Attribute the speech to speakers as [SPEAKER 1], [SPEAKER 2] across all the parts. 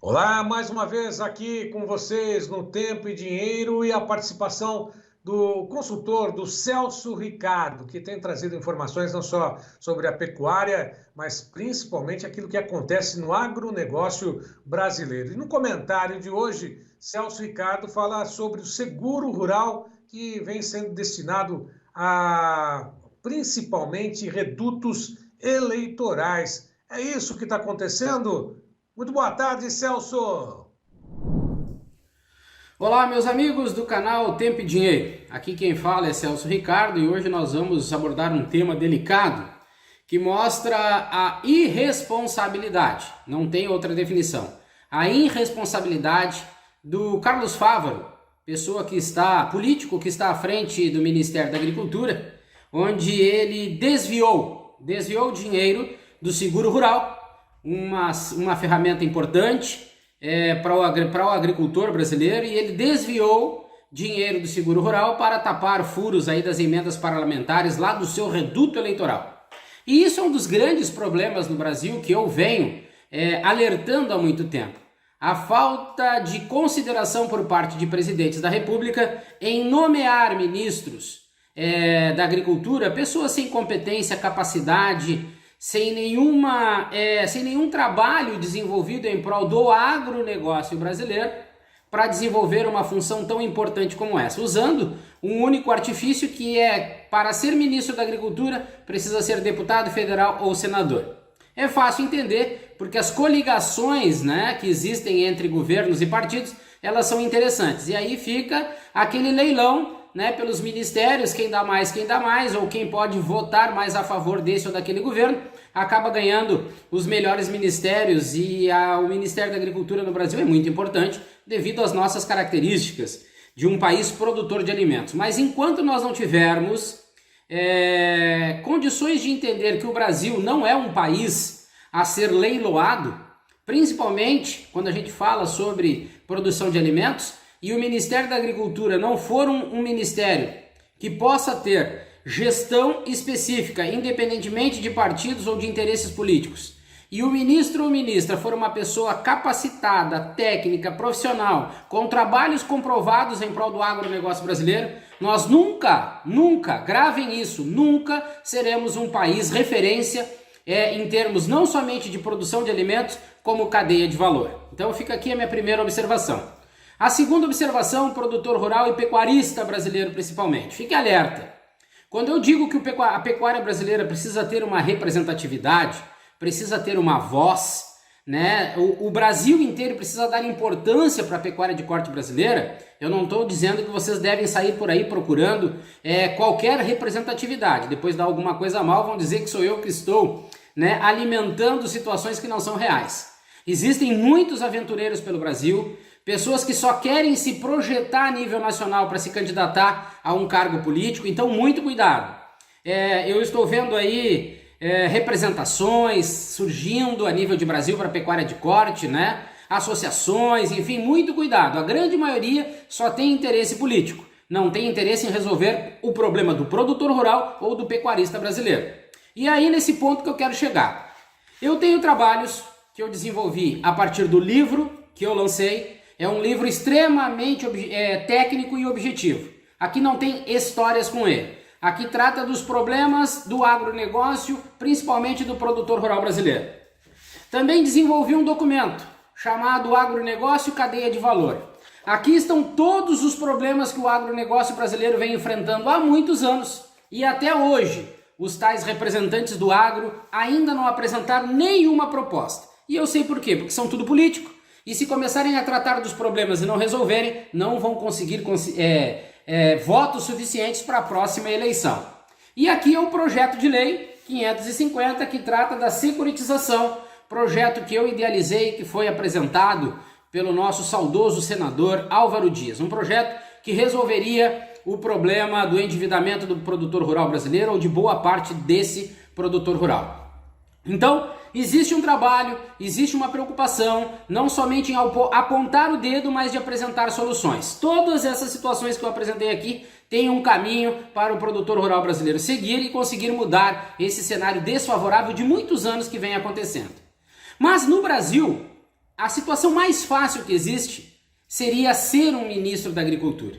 [SPEAKER 1] Olá, mais uma vez aqui com vocês no Tempo e Dinheiro e a participação do consultor, do Celso Ricardo, que tem trazido informações não só sobre a pecuária, mas principalmente aquilo que acontece no agronegócio brasileiro. E no comentário de hoje, Celso Ricardo fala sobre o seguro rural que vem sendo destinado a principalmente redutos eleitorais. É isso que está acontecendo? Muito boa tarde, Celso.
[SPEAKER 2] Olá, meus amigos do canal Tempo e Dinheiro. Aqui quem fala é Celso Ricardo e hoje nós vamos abordar um tema delicado que mostra a irresponsabilidade, não tem outra definição, a irresponsabilidade do Carlos Fávaro, político que está à frente do Ministério da Agricultura, onde ele desviou dinheiro do seguro rural, uma ferramenta importante para o agricultor brasileiro, e ele desviou dinheiro do seguro rural para tapar furos aí das emendas parlamentares lá do seu reduto eleitoral. E isso é um dos grandes problemas no Brasil que eu venho alertando há muito tempo. A falta de consideração por parte de presidentes da República em nomear ministros da agricultura, pessoas sem competência, capacidade, sem nenhum trabalho desenvolvido em prol do agronegócio brasileiro para desenvolver uma função tão importante como essa, usando um único artifício que é, para ser ministro da Agricultura, precisa ser deputado federal ou senador. É fácil entender, porque as coligações, que existem entre governos e partidos, elas são interessantes. E aí fica aquele leilão, pelos ministérios, quem dá mais, ou quem pode votar mais a favor desse ou daquele governo, acaba ganhando os melhores ministérios. E o Ministério da Agricultura no Brasil é muito importante devido às nossas características de um país produtor de alimentos. Mas enquanto nós não tivermos condições de entender que o Brasil não é um país a ser leiloado, principalmente quando a gente fala sobre produção de alimentos, e o Ministério da Agricultura não for um ministério que possa ter gestão específica, independentemente de partidos ou de interesses políticos, e o ministro ou ministra for uma pessoa capacitada, técnica, profissional, com trabalhos comprovados em prol do agronegócio brasileiro, nós nunca, gravem isso, nunca seremos um país referência em termos não somente de produção de alimentos, como cadeia de valor. Então fica aqui a minha primeira observação. A segunda observação, produtor rural e pecuarista brasileiro principalmente. Fique alerta. Quando eu digo que a pecuária brasileira precisa ter uma representatividade, precisa ter uma voz, o Brasil inteiro precisa dar importância para a pecuária de corte brasileira, eu não estou dizendo que vocês devem sair por aí procurando qualquer representatividade. Depois dá alguma coisa mal, vão dizer que sou eu que estou alimentando situações que não são reais. Existem muitos aventureiros pelo Brasil, pessoas que só querem se projetar a nível nacional para se candidatar a um cargo político, então muito cuidado. Eu estou vendo aí representações surgindo a nível de Brasil para pecuária de corte, associações, enfim, muito cuidado. A grande maioria só tem interesse político, não tem interesse em resolver o problema do produtor rural ou do pecuarista brasileiro. E aí nesse ponto que eu quero chegar. Eu tenho trabalhos que eu desenvolvi a partir do livro que eu lancei. É um livro extremamente técnico e objetivo. Aqui não tem histórias com ele. Aqui trata dos problemas do agronegócio, principalmente do produtor rural brasileiro. Também desenvolvi um documento chamado Agronegócio Cadeia de Valor. Aqui estão todos os problemas que o agronegócio brasileiro vem enfrentando há muitos anos. E até hoje, os tais representantes do agro ainda não apresentaram nenhuma proposta. E eu sei por quê, porque são tudo político. E se começarem a tratar dos problemas e não resolverem, não vão conseguir votos suficientes para a próxima eleição. E aqui é o projeto de lei 550, que trata da securitização, projeto que eu idealizei, que foi apresentado pelo nosso saudoso senador Álvaro Dias. Um projeto que resolveria o problema do endividamento do produtor rural brasileiro, ou de boa parte desse produtor rural. Então, existe um trabalho, existe uma preocupação, não somente em apontar o dedo, mas de apresentar soluções. Todas essas situações que eu apresentei aqui têm um caminho para o produtor rural brasileiro seguir e conseguir mudar esse cenário desfavorável de muitos anos que vem acontecendo. Mas no Brasil, a situação mais fácil que existe seria ser um ministro da Agricultura.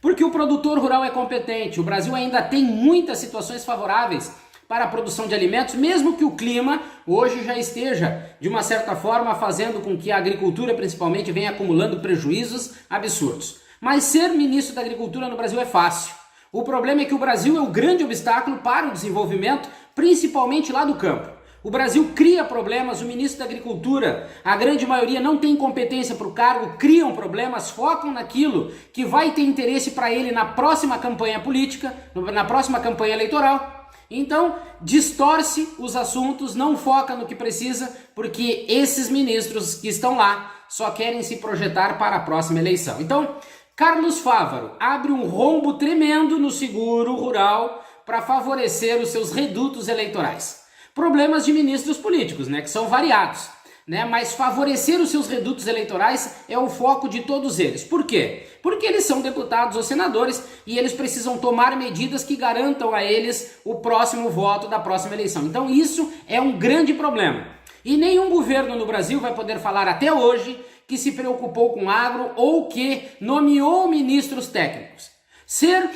[SPEAKER 2] Porque o produtor rural é competente, o Brasil ainda tem muitas situações favoráveis para a produção de alimentos, mesmo que o clima hoje já esteja, de uma certa forma, fazendo com que a agricultura, principalmente, venha acumulando prejuízos absurdos. Mas ser ministro da Agricultura no Brasil é fácil. O problema é que o Brasil é o grande obstáculo para o desenvolvimento, principalmente lá do campo. O Brasil cria problemas, o ministro da Agricultura, a grande maioria não tem competência para o cargo, criam problemas, focam naquilo que vai ter interesse para ele na próxima campanha política, na próxima campanha eleitoral. Então, distorce os assuntos, não foca no que precisa, porque esses ministros que estão lá só querem se projetar para a próxima eleição. Então, Carlos Fávaro abre um rombo tremendo no seguro rural para favorecer os seus redutos eleitorais. Problemas de ministros políticos, né, que são variados, né, mas favorecer os seus redutos eleitorais é o foco de todos eles. Por quê? Porque eles são deputados ou senadores e eles precisam tomar medidas que garantam a eles o próximo voto da próxima eleição. Então isso é um grande problema. E nenhum governo no Brasil vai poder falar até hoje que se preocupou com agro ou que nomeou ministros técnicos. Ser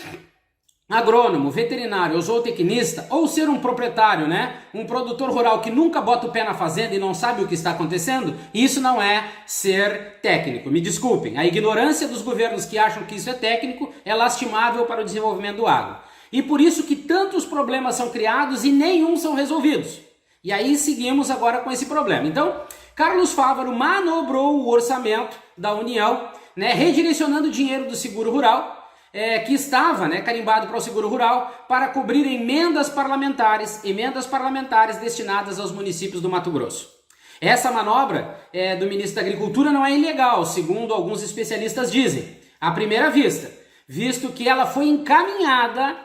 [SPEAKER 2] agrônomo, veterinário ou zootecnista, ou ser um proprietário, né? Um produtor rural que nunca bota o pé na fazenda e não sabe o que está acontecendo, isso não é ser técnico. Me desculpem, a ignorância dos governos que acham que isso é técnico é lastimável para o desenvolvimento do agro. E por isso que tantos problemas são criados e nenhum são resolvidos. E aí seguimos agora com esse problema. Então, Carlos Fávaro manobrou o orçamento da União, né? Redirecionando o dinheiro do seguro rural, que estava, né, carimbado para o seguro rural, para cobrir emendas parlamentares destinadas aos municípios do Mato Grosso. Essa manobra do ministro da Agricultura não é ilegal, segundo alguns especialistas dizem, à primeira vista, visto que ela foi encaminhada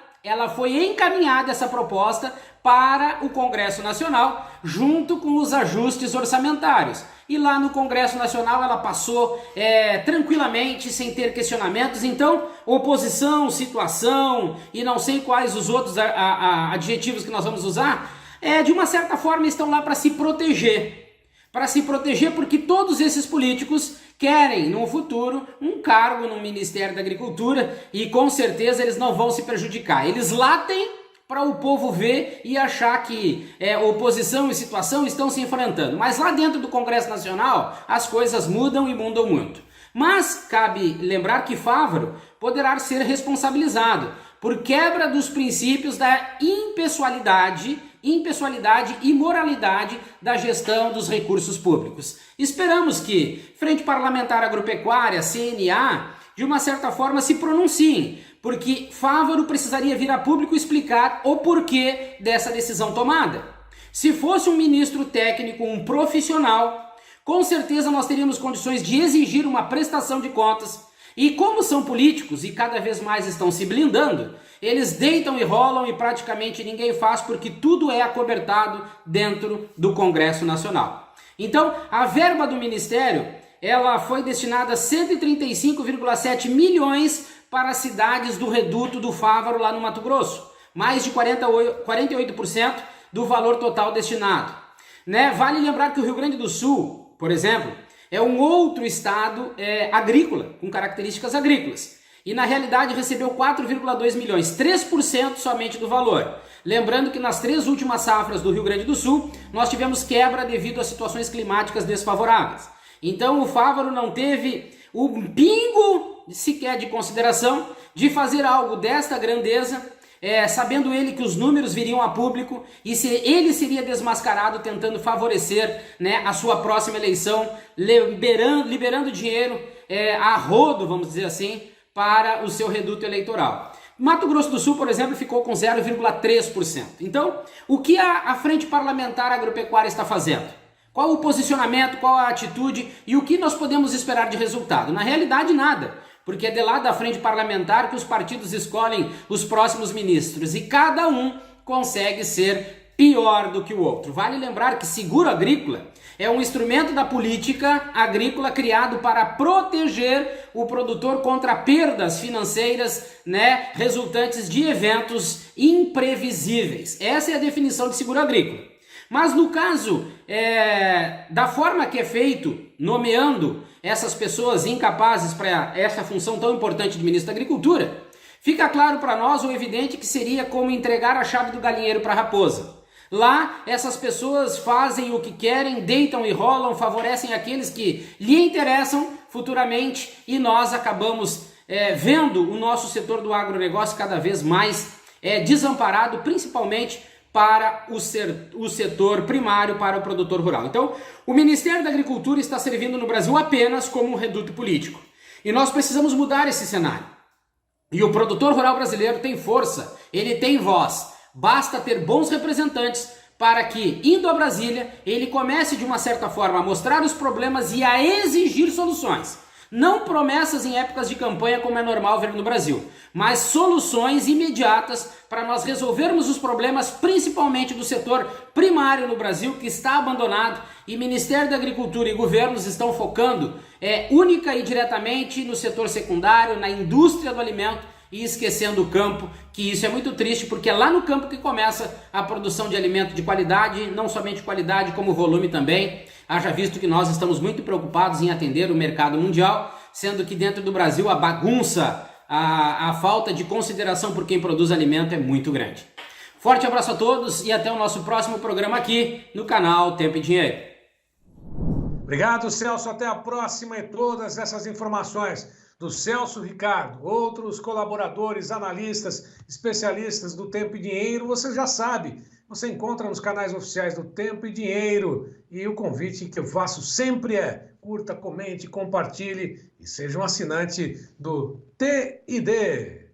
[SPEAKER 2] essa proposta para o Congresso Nacional, junto com os ajustes orçamentários. E lá no Congresso Nacional ela passou tranquilamente, sem ter questionamentos. Então, oposição, situação e não sei quais os outros adjetivos que nós vamos usar, de uma certa forma estão lá para se proteger. Para se proteger porque todos esses políticos querem, no futuro, um cargo no Ministério da Agricultura e com certeza eles não vão se prejudicar. Eles latem para o povo ver e achar que oposição e situação estão se enfrentando. Mas lá dentro do Congresso Nacional as coisas mudam e mudam muito. Mas cabe lembrar que Fávaro poderá ser responsabilizado por quebra dos princípios da impessoalidade e moralidade da gestão dos recursos públicos. Esperamos que Frente Parlamentar Agropecuária, CNA, de uma certa forma se pronunciem, porque Fávaro precisaria vir a público explicar o porquê dessa decisão tomada. Se fosse um ministro técnico, um profissional, com certeza nós teríamos condições de exigir uma prestação de contas. E como são políticos e cada vez mais estão se blindando, eles deitam e rolam e praticamente ninguém faz porque tudo é acobertado dentro do Congresso Nacional. Então, a verba do Ministério, ela foi destinada a 135,7 milhões para as cidades do reduto do Fávaro lá no Mato Grosso. Mais de 48% do valor total destinado. Né? Vale lembrar que o Rio Grande do Sul, por exemplo, é um outro estado agrícola, com características agrícolas. E na realidade recebeu 4,2 milhões, 3% somente do valor. Lembrando que nas 3 últimas safras do Rio Grande do Sul, nós tivemos quebra devido a situações climáticas desfavoráveis. Então o Fávaro não teve um pingo sequer de consideração de fazer algo desta grandeza, sabendo ele que os números viriam a público e ele seria desmascarado tentando favorecer, né, a sua próxima eleição, liberando dinheiro a rodo, vamos dizer assim, para o seu reduto eleitoral. Mato Grosso do Sul, por exemplo, ficou com 0,3%. Então, o que a Frente Parlamentar Agropecuária está fazendo? Qual o posicionamento, qual a atitude e o que nós podemos esperar de resultado? Na realidade, nada, porque é de lá da Frente Parlamentar que os partidos escolhem os próximos ministros e cada um consegue ser pior do que o outro. Vale lembrar que seguro agrícola é um instrumento da política agrícola criado para proteger o produtor contra perdas financeiras, né, resultantes de eventos imprevisíveis. Essa é a definição de seguro agrícola. Mas no caso da forma que é feito, nomeando essas pessoas incapazes para essa função tão importante de ministro da Agricultura, fica claro para nós o evidente que seria como entregar a chave do galinheiro para a raposa. Lá, essas pessoas fazem o que querem, deitam e rolam, favorecem aqueles que lhe interessam futuramente e nós acabamos vendo o nosso setor do agronegócio cada vez mais desamparado, principalmente para o setor primário, para o produtor rural. Então, o Ministério da Agricultura está servindo no Brasil apenas como um reduto político. E nós precisamos mudar esse cenário. E o produtor rural brasileiro tem força, ele tem voz. Basta ter bons representantes para que, indo a Brasília, ele comece de uma certa forma a mostrar os problemas e a exigir soluções. Não promessas em épocas de campanha como é normal ver no Brasil, mas soluções imediatas para nós resolvermos os problemas, principalmente do setor primário no Brasil, que está abandonado, e Ministério da Agricultura e governos estão focando única e diretamente no setor secundário, na indústria do alimento, e esquecendo o campo, que isso é muito triste, porque é lá no campo que começa a produção de alimento de qualidade, não somente qualidade, como volume também. Haja visto que nós estamos muito preocupados em atender o mercado mundial, sendo que dentro do Brasil a bagunça, a falta de consideração por quem produz alimento é muito grande. Forte abraço a todos e até o nosso próximo programa aqui no canal Tempo e Dinheiro.
[SPEAKER 1] Obrigado, Celso. Até a próxima e todas essas informações do Celso Ricardo, outros colaboradores, analistas, especialistas do Tempo e Dinheiro, você já sabe, você encontra nos canais oficiais do Tempo e Dinheiro. E o convite que eu faço sempre é: curta, comente, compartilhe e seja um assinante do TID.